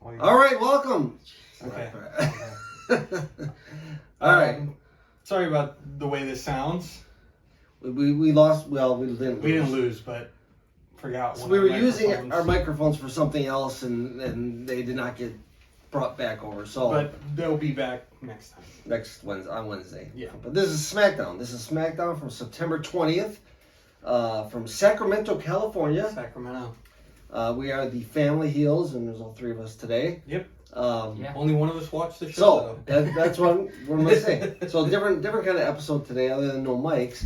All right, welcome. Okay. All right. Sorry about the way this sounds. We lost. Well, we didn't. We didn't lose, but forgot. So we were using our microphones for something else, and they did not get brought back over. So, but they'll be back next time. Next Wednesday, on Wednesday. Yeah. But this is Smackdown. This is Smackdown from September 20th, from Sacramento, California. Sacramento. We are the Family Heels, and there's all three of us today. Yep. Yeah. Only one of us watched the show. So that's what I'm going to say. So different kind of episode today, other than no mics.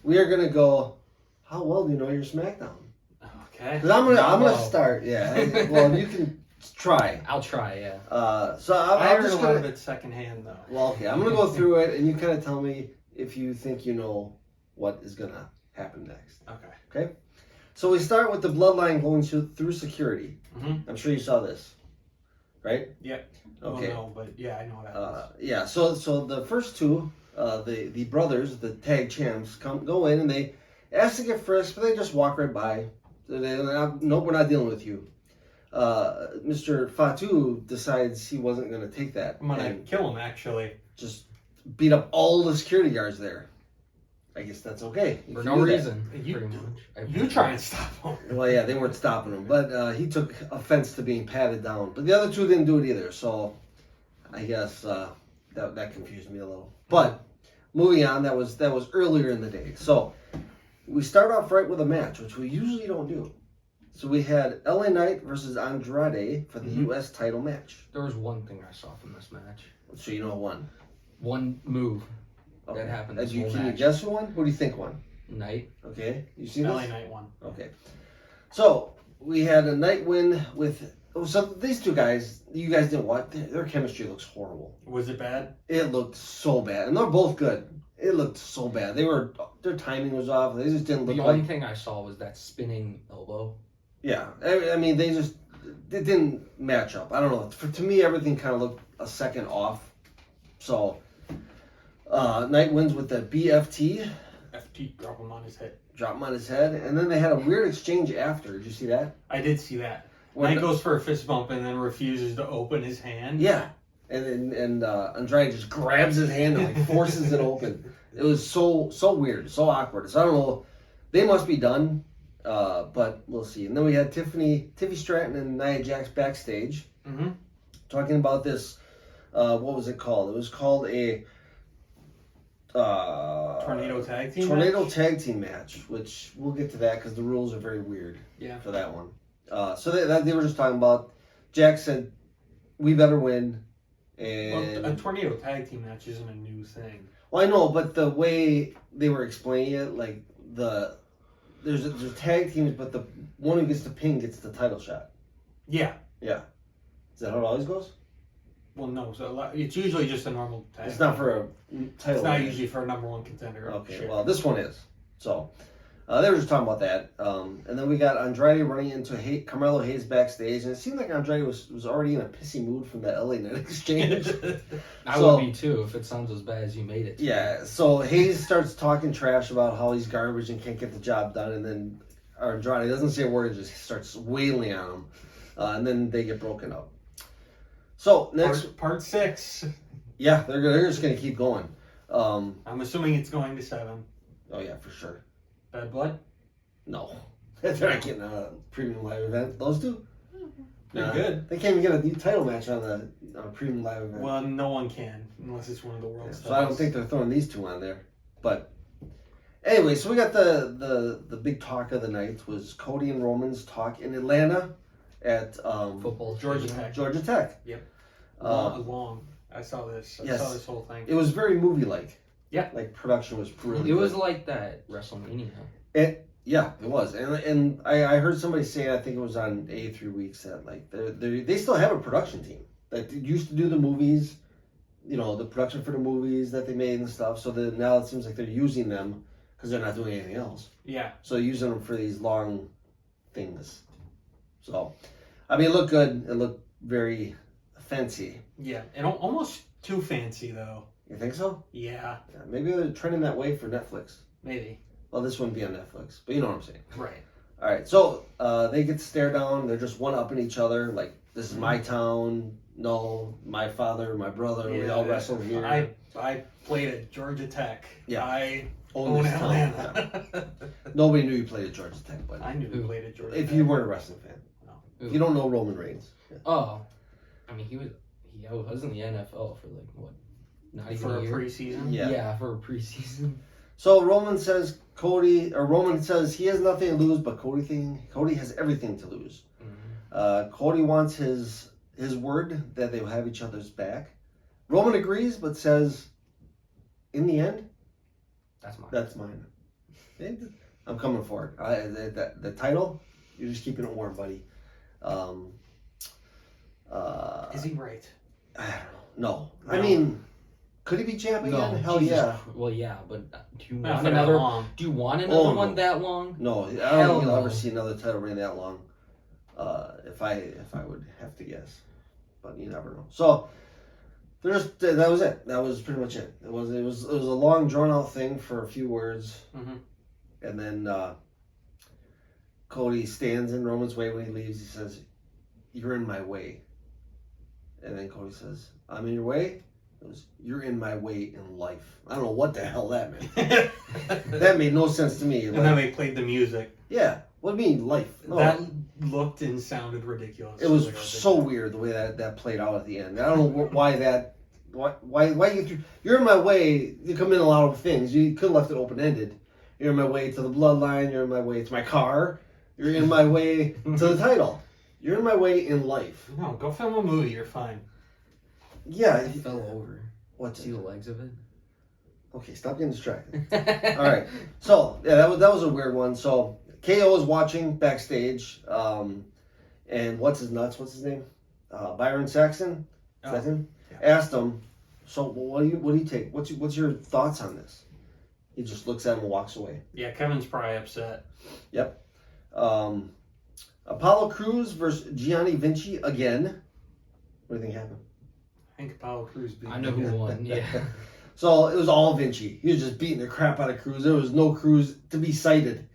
We are going to go. How well do you know your Smackdown? Okay. Because I'm gonna start. Yeah. Well, you can try. I'll try. Yeah. So I I'm heard just a lot gonna. of it secondhand, though. Well, okay. I'm gonna go through it, and you kind of tell me if you think you know what is gonna happen next. Okay. Okay. So we start with the bloodline going through security. Mm-hmm. I'm sure you saw this, right? Yep. Okay. No, but yeah, I know that. Yeah. So the first two, the brothers, the tag champs, go in and they ask to get frisked, but they just walk right by. Nope, we're not dealing with you. Mr. Fatu decides he wasn't going to take that. I'm gonna kill him, actually. Just beat up all the security guards there. I guess that's okay. For no reason, You- pretty much. You try and stop him. Well, yeah, they weren't stopping him, but he took offense to being patted down. But the other two didn't do it either, so I guess that confused me a little. But moving on, that was earlier in the day. So we start off right with a match, which we usually don't do. So we had LA Knight versus Andrade for the U.S. title match. There was one thing I saw from this match. So you know who won. One move Okay. that happened. Can This whole you match. guess who won? Who do you think won? Knight. Okay, you seen LA this? Knight won. Okay. So we had a Knight win with. So these two guys, you guys didn't watch. Their chemistry looks horrible. Was it bad? It looked so bad, and they're both good. It looked so bad. Their timing was off. They just didn't look The like. only thing I saw was that spinning elbow. Yeah, I mean they didn't match up. I don't know. To me, everything kind of looked a second off. So Knight wins with the BFT. FT, drop him on his head. Drop him on his head, and then they had a weird exchange after. Did you see that? I did see that. When Knight goes for a fist bump and then refuses to open his hand. Yeah, and Andrade just grabs his hand and like forces it open. It was so weird, so awkward. So I don't know. They must be done, but we'll see. And then we had Tiffany Stratton and Nia Jax backstage talking about this. What was it called? It was called a Tornado tag team. tag team match, which we'll get to that because the rules are very weird. Yeah. For that one. So they were just talking about. Jax said, "We better win." And Well, a tornado tag team match isn't a new thing. well, I know, but the way they were explaining it, like there's tag teams, but the one who gets the pin gets the title shot. Yeah. Yeah. Is that how it always goes? Well, no. So it's usually just a normal tag. It's not for a title. It's not win. usually for a number one contender. Okay. Sure. Well, this one is. So they were just talking about that, and then we got Andrade running into Carmelo Hayes backstage, and it seemed like Andrade was already in a pissy mood from the LA Knight exchange. I So- would be too if it sounds as bad as you made it. Yeah, so Hayes starts talking trash about how he's garbage and can't get the job done, and then Andrade doesn't say a word, just starts wailing on him, and then they get broken up. So next, Part 6. yeah, they're just gonna keep going. I'm assuming it's going to 7. Oh yeah, for sure. Bad Blood. No, they're not getting a premium live event. Those two, They're good. They can't even get a new title match on a premium live event. Well, no one can unless it's one of the Yeah, world's. so I don't think they're throwing these two on there. But anyway, so we got the big talk of the night was Cody and Roman's talk in Atlanta at Football. Georgia stadium. Tech. Georgia Tech. Yep. Uh, Long. I saw this. I yes. saw this whole thing. It was very movie-like. Yeah. Like production was really It was good. like that WrestleMania. Yeah, it was. And I heard somebody say, I think it was on A3 Weeks, that like they still have a production team that used to do the movies, you know, the production for the movies that they made and stuff. So that now it seems like they're using them because they're not doing anything else. Yeah. So using them for these long things. So, I mean, it looked good. It looked very fancy. Yeah. And almost too fancy though. You think so? Yeah. Yeah, maybe they're trending that way for Netflix. Maybe. Well, this wouldn't be on Netflix, but you know what I'm saying. Right. All right, so they get to stare down. They're just one-upping each other, like This is my town. No, my father, my brother, we all wrestled here. I played at Georgia Tech. Yeah. I Own own this town. Atlanta. Nobody knew you played at Georgia Tech, but I knew he played at Georgia if Tech. you weren't a wrestling fan, Who? if you don't know Roman Reigns. Oh, I mean, he was in the NFL for like what? Not even For a a year. preseason. Yeah. For a preseason. So Roman says Roman says he has nothing to lose, but Cody has everything to lose. Mm-hmm. Cody wants his word that they will have each other's back. Roman agrees, but says, in the end, That's mine. I'm coming for it. The title, you're just keeping it warm, buddy. Is he right? I don't know. No. I No. mean, could he be champ again? No, Hell Jesus yeah. Well, yeah, but do you Not want for that another? long. Do you want another no. one that long? No, I don't Hell think you'll no. ever see another title reign that long. If I would have to guess, but you never know. So that was it. That was pretty much it. It was a long drawn out thing for a few words, Mm-hmm. and then Cody stands in Roman's way when he leaves. He says, "You're in my way," and then Cody says, "I'm in your way." It was, "You're in my way in life." I don't know what the hell that meant. That made no sense to me. And Like, then they played the music. yeah, what do you mean life? No. That looked and sounded ridiculous. It was Really so weird the way that played out at the end. I don't know why you're in my way. You come in a lot of things. You could have left it open ended. You're in my way to the bloodline. You're in my way to my car. You're in my way to the title. You're in my way in life. No, go film a movie. You're fine. Yeah. I fell over. What's See the legs of it? Okay, stop getting distracted. All right. So yeah, that was a weird one. So KO is watching backstage, and what's his name? Byron Saxon. Is that him? Yeah. Asked him. So what do you take? What's your thoughts on this? He just looks at him and walks away. Yeah, Kevin's probably upset. Yep. Apollo Crews versus Gianni Vinci again. What do you think happened? I think Apollo Crews beat I know who won. Yeah. So it was all Vinci. He was just beating the crap out of Cruz. There was no Cruz to be cited.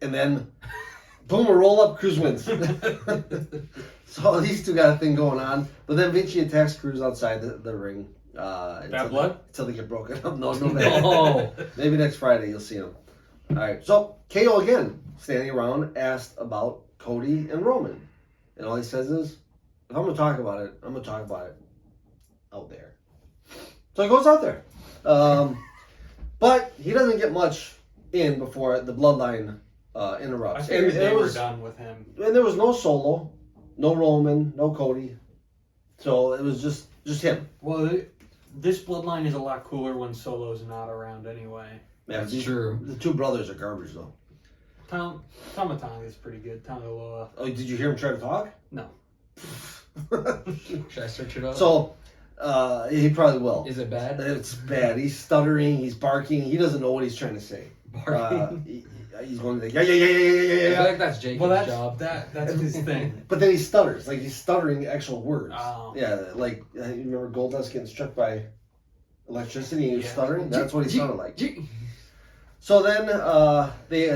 And then, boom, a roll up, Cruz wins. So these two got a thing going on. But then Vinci attacks Cruz outside the ring. Bad blood? Until they get broken up. No bad. No. Maybe next Friday you'll see him. All right. So KO again, standing around, asked about Cody and Roman. And all he says is, if I'm going to talk about it, I'm going to talk about it out there. So he goes out there. But he doesn't get much in before the bloodline interrupts. I figured they was were done with him. And there was no Solo, no Roman, no Cody. So it was just him. Well, this bloodline is a lot cooler when Solo's not around anyway. Yeah, That's true. The two brothers are garbage though. Tomatong is pretty good. Tangaloa. Oh, did you hear him try to talk? No. Should I search it up? So he probably will. Is it bad? It's bad. He's stuttering. He's barking. He doesn't know what he's trying to say. Barking. He's going like yeah. I feel like that's Jacob's Well, job. that's his thing. But then he stutters. Like he's stuttering actual words. Oh. Yeah, like you remember Goldust getting struck by electricity and he was Yeah. stuttering? That's what he sounded like. So then they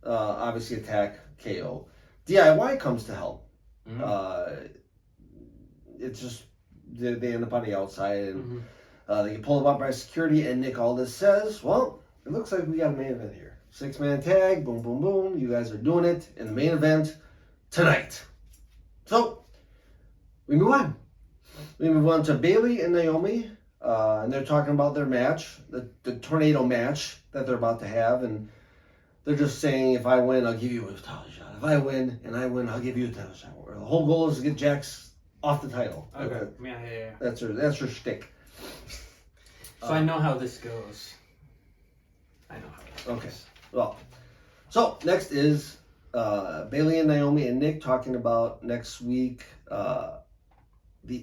obviously attack KO. DIY comes to help. Mhm. It's just they end up on the outside and Mhm. they get pulled up by security and Nick Aldis says, well, it looks like we got a main event here. 6-man tag, boom, boom, boom. You guys are doing it in the main event tonight. So we move on. We move on to Bailey and Naomi, and they're talking about their match, the tornado match that they're about to have, and they're just saying, if I win, I'll give you a title shot. If I win and I win, I'll give you a title shot. The whole goal is to get Jax off the title. Okay. Yeah. That's her shtick. So I know how this goes. I know how this goes. Okay. Well, so next is Bailey and Naomi and Nick talking about next week. We had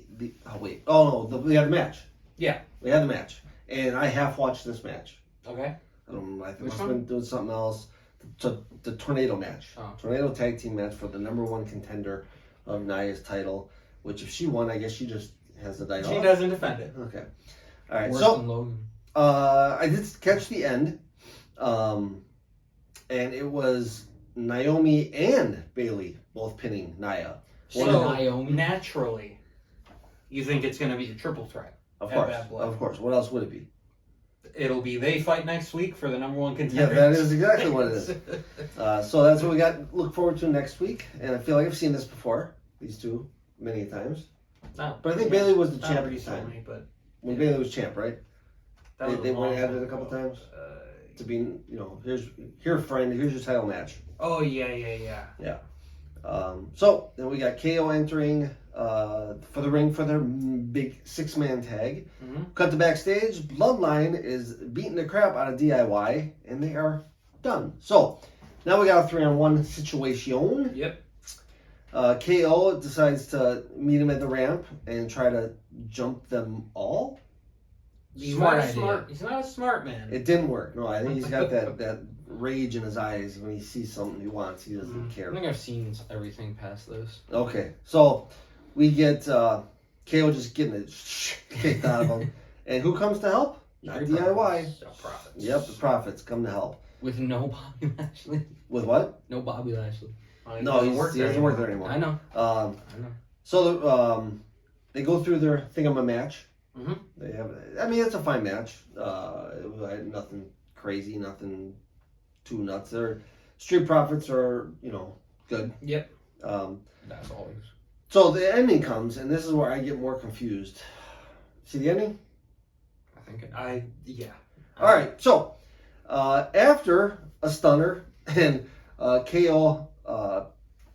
the match. Yeah. We had the match, and I half watched this match. Okay. I think I Which must have one? been doing something else. The tornado match, Oh. tornado tag team match for the #1 contender of Nia's title. Which if she won, I guess she just has the night She off. doesn't defend it. Okay. All right. Worse So than Logan. I did catch the end, and it was Naomi and Bailey both pinning Nia. So Naomi. naturally, you think it's going to be a triple threat. Of At course, Bad Blood. of course. What else would it be? It'll be they fight next week for the number one Yeah, contender. that is exactly what it is. So that's what we got. Look forward to next week, and I feel like I've seen this before. These two many times. No, But I think Bailey was the not champ at the recently, time. but When Bailey was champ, right? that was They a long went at time it a couple ago. times? To be, here, friend. Here's your title match. Oh yeah. So then we got KO entering for the ring for their big 6-man tag. Mm-hmm. Cut to backstage. Bloodline is beating the crap out of DIY, and they are done. So now we got a 3-on-1 situation. Yep. KO decides to meet him at the ramp and try to jump them all. He's Smart not a idea. smart. He's not a smart man. It didn't work. No, I think he's got that rage in his eyes when he sees something he wants. He doesn't I care. think I've seen everything past this. Okay, so we get KO just getting it kicked out of him. And who comes to help? Not Street DIY. Profits. Yep, the Profits come to help. With no Bobby Lashley. With what? No Bobby Lashley. No, he doesn't work there anymore. I know. I know. So they go through their thing of a match. Mm-hmm. They have, I mean, it's a fine match. Nothing crazy, nothing too nuts. Their Street Profits are, good. Yep. That's always. So the ending comes, and this is where I get more confused. See the ending? I think Yeah. All right. So after a stunner and KO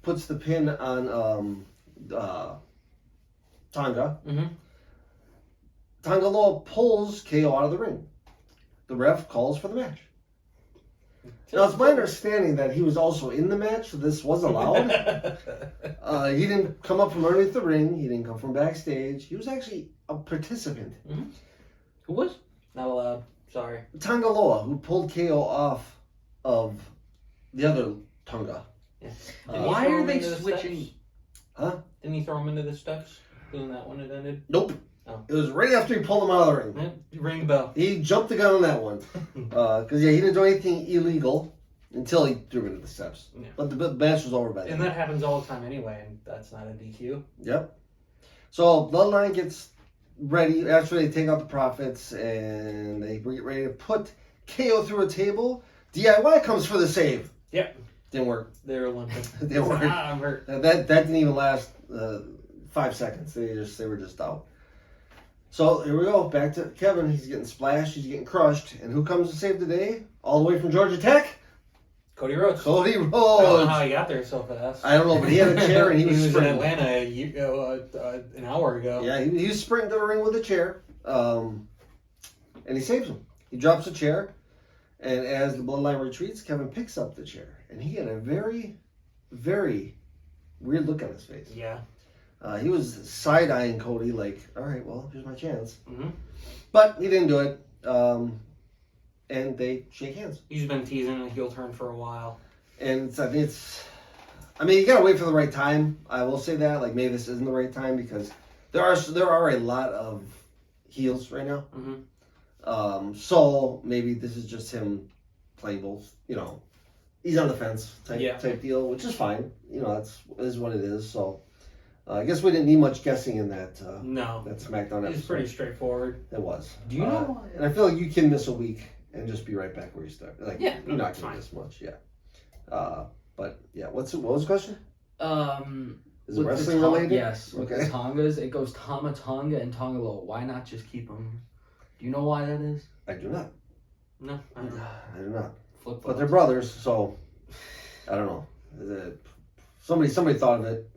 puts the pin on Tonga. Mm-hmm. Tonga Loa pulls KO out of the ring. The ref calls for the match. Now, it's my understanding that he was also in the match, so this was allowed. He didn't come up from underneath the ring. He didn't come from backstage. He was actually a participant. Who was? Not allowed. Sorry. Tonga Loa, who pulled KO off of the other Tonga. Yeah. Why are they switching? Huh? Didn't he throw him into the steps? Isn't that when it ended? Nope. Oh. It was right after he pulled him out of the ring. Ring the bell. He jumped the gun on that one. Because, he didn't do anything illegal until he threw him into the steps. Yeah. But the match was over by then. And that happens all the time anyway, and that's not a DQ. Yep. So Bloodline gets ready after they take out the Profits and they get ready to put KO through a table. DIY comes for the save. Yep. Didn't work. They're limping. Didn't work. I'm hurt. That didn't even last 5 seconds. They were just out. So here we go. Back to Kevin. He's getting splashed. He's getting crushed. And who comes to save the day? All the way from Georgia Tech? Cody Rhodes. Cody I don't know Rhodes. how he got there so fast. I don't know, but he had a chair and he was in sprinting. Atlanta an hour ago. Yeah, he was sprinting to the ring with a chair. And he saves him. He drops a chair. And as the Bloodline retreats, Kevin picks up the chair. And he had a very, very weird look on his face. Yeah. He was side-eyeing Cody like, all right, well, here's my chance. Mm-hmm. But he didn't do it. And they shake hands. He's been teasing a heel turn for a while. And I mean, you gotta wait for the right time. I will say that. Like, maybe this isn't the right time because there are a lot of heels right now. Mm-hmm. So maybe this is just him playing both. He's on the fence type deal, which is fine. Is what it is. So I guess we didn't need much guessing in that. No. That Smackdown episode. It's pretty straightforward. It was. Do you know why? And I feel like you can miss a week and just be right back where you started. Like, Yeah, you're not that's gonna fine. miss much. Yeah. But yeah, what was the question? Is it With wrestling the related? Yes. With Okay. the Tongas, it goes Tama Tonga and Tonga Loa. Why not just keep them? Do you know why that is? I do not. No, I don't know. I do not. Flip But they're brothers, so I don't know. Somebody thought of it.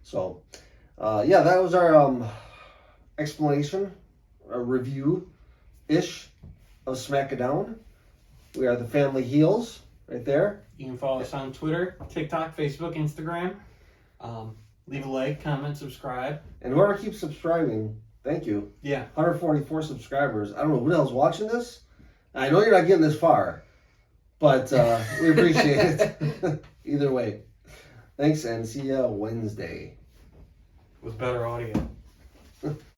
So yeah, that was our explanation, a review-ish of Smackdown. We are the Family Heels right there. You can follow us on Twitter, TikTok, Facebook, Instagram. Leave a like, comment, subscribe. And whoever keeps subscribing, thank you. Yeah. 144 subscribers. I don't know who the hell's watching this. I know you're not getting this far, but we appreciate it. Either way. Thanks, and see ya Wednesday. With better audio.